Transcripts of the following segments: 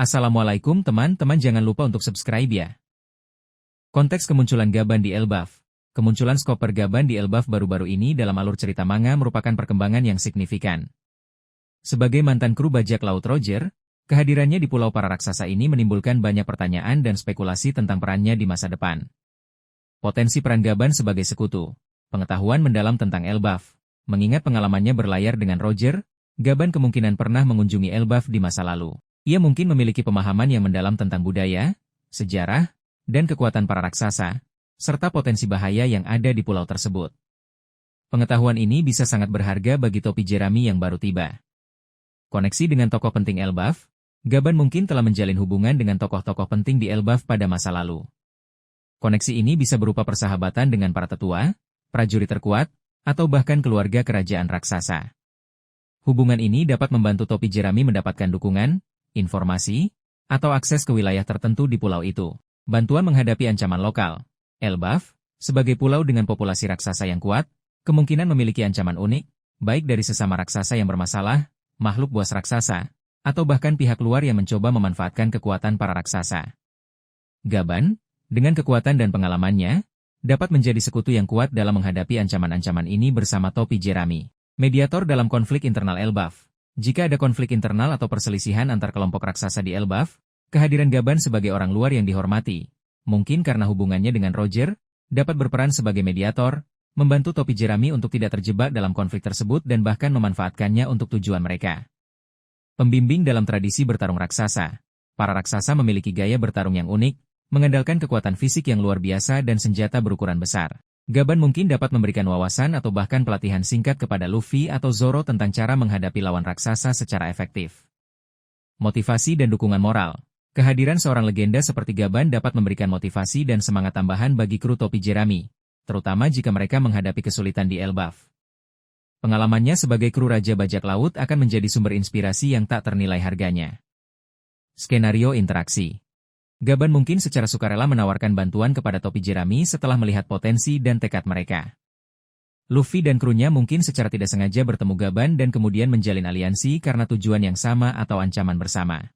Assalamualaikum teman-teman, jangan lupa untuk subscribe ya. Konteks kemunculan Gaban di Elbaf. Kemunculan Chopper Gaban di Elbaf baru-baru ini dalam alur cerita manga merupakan perkembangan yang signifikan. Sebagai mantan kru bajak laut Roger, kehadirannya di Pulau Para Raksasa ini menimbulkan banyak pertanyaan dan spekulasi tentang perannya di masa depan. Potensi peran Gaban sebagai sekutu. Pengetahuan mendalam tentang Elbaf. Mengingat pengalamannya berlayar dengan Roger, Gaban kemungkinan pernah mengunjungi Elbaf di masa lalu. Ia mungkin memiliki pemahaman yang mendalam tentang budaya, sejarah, dan kekuatan para raksasa, serta potensi bahaya yang ada di pulau tersebut. Pengetahuan ini bisa sangat berharga bagi topi jerami yang baru tiba. Koneksi dengan tokoh penting Elbaf. Gaban mungkin telah menjalin hubungan dengan tokoh-tokoh penting di Elbaf pada masa lalu. Koneksi ini bisa berupa persahabatan dengan para tetua, prajurit terkuat, atau bahkan keluarga kerajaan raksasa. Hubungan ini dapat membantu topi jerami mendapatkan dukungan, informasi, atau akses ke wilayah tertentu di pulau itu. Bantuan menghadapi ancaman lokal. Elbaf, sebagai pulau dengan populasi raksasa yang kuat, kemungkinan memiliki ancaman unik, baik dari sesama raksasa yang bermasalah, makhluk buas raksasa, atau bahkan pihak luar yang mencoba memanfaatkan kekuatan para raksasa. Gaban, dengan kekuatan dan pengalamannya, dapat menjadi sekutu yang kuat dalam menghadapi ancaman-ancaman ini bersama topi jerami. Mediator dalam konflik internal Elbaf. Jika ada konflik internal atau perselisihan antar kelompok raksasa di Elbaf, kehadiran Gaban sebagai orang luar yang dihormati, mungkin karena hubungannya dengan Roger, dapat berperan sebagai mediator, membantu topi jerami untuk tidak terjebak dalam konflik tersebut dan bahkan memanfaatkannya untuk tujuan mereka. Pembimbing dalam tradisi bertarung raksasa. Para raksasa memiliki gaya bertarung yang unik, mengandalkan kekuatan fisik yang luar biasa dan senjata berukuran besar. Gaban mungkin dapat memberikan wawasan atau bahkan pelatihan singkat kepada Luffy atau Zoro tentang cara menghadapi lawan raksasa secara efektif. Motivasi dan dukungan moral. Kehadiran seorang legenda seperti Gaban dapat memberikan motivasi dan semangat tambahan bagi kru topi jerami, terutama jika mereka menghadapi kesulitan di Elbaf. Pengalamannya sebagai kru Raja Bajak Laut akan menjadi sumber inspirasi yang tak ternilai harganya. Skenario interaksi. Gaban mungkin secara sukarela menawarkan bantuan kepada topi jerami setelah melihat potensi dan tekad mereka. Luffy dan krunya mungkin secara tidak sengaja bertemu Gaban dan kemudian menjalin aliansi karena tujuan yang sama atau ancaman bersama.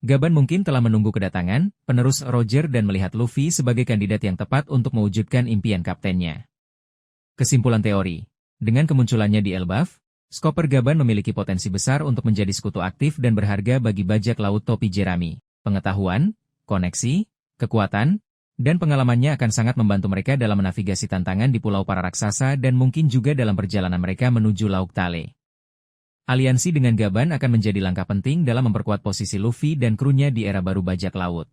Gaban mungkin telah menunggu kedatangan penerus Roger dan melihat Luffy sebagai kandidat yang tepat untuk mewujudkan impian kaptennya. Kesimpulan teori. Dengan kemunculannya di Elbaf, Chopper Gaban memiliki potensi besar untuk menjadi sekutu aktif dan berharga bagi bajak laut topi jerami. Pengetahuan, koneksi, kekuatan, dan pengalamannya akan sangat membantu mereka dalam menavigasi tantangan di Pulau Para Raksasa dan mungkin juga dalam perjalanan mereka menuju Laut Tale. Aliansi dengan Gaban akan menjadi langkah penting dalam memperkuat posisi Luffy dan krunya di era baru bajak laut.